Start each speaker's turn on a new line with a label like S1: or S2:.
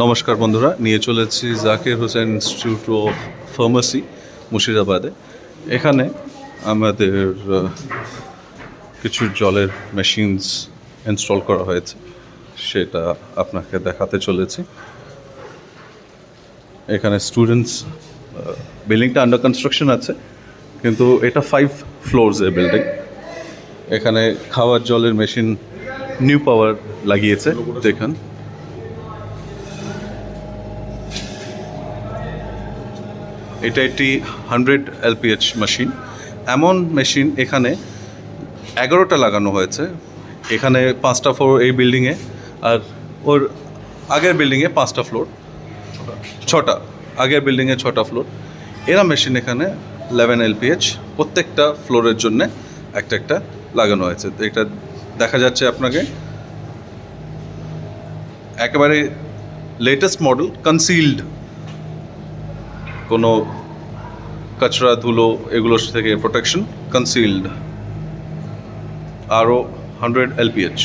S1: নমস্কার বন্ধুরা, নিয়ে চলেছি Zakir Hossain institute of pharmacy মুর্শিদাবাদে। এখানে আমাদের কিছু জলের মেশিনস ইনস্টল করা হয়েছে, সেটা আপনাকে দেখাতে চলেছি। এখানে স্টুডেন্টস, বিল্ডিংটা আন্ডার কনস্ট্রাকশন আছে, কিন্তু এটা 5 ফ্লোরসের বিল্ডিং। এখানে খাওয়ার জলের মেশিন নিউ পাওয়ার লাগিয়েছে। দেখুন, এটা একটি 100 LPH মেশিন। এমন মেশিন এখানে 11টা লাগানো হয়েছে। এখানে 5টা ফ্লোর এই বিল্ডিংয়ে, আর ওর আগের বিল্ডিংয়ে 5টা ফ্লোর, 6টা আগের বিল্ডিংয়ে 6টা ফ্লোর। এরা মেশিন এখানে 11 LPH প্রত্যেকটা ফ্লোরের জন্য একটা একটা লাগানো হয়েছে। তো এটা দেখা যাচ্ছে আপনাকে একেবারে লেটেস্ট মডেল, কনসিল্ড, কোনো কচরা ধুলো এগুলোর থেকে প্রোটেকশন, কনসিল্ড, আরও 100 LPH।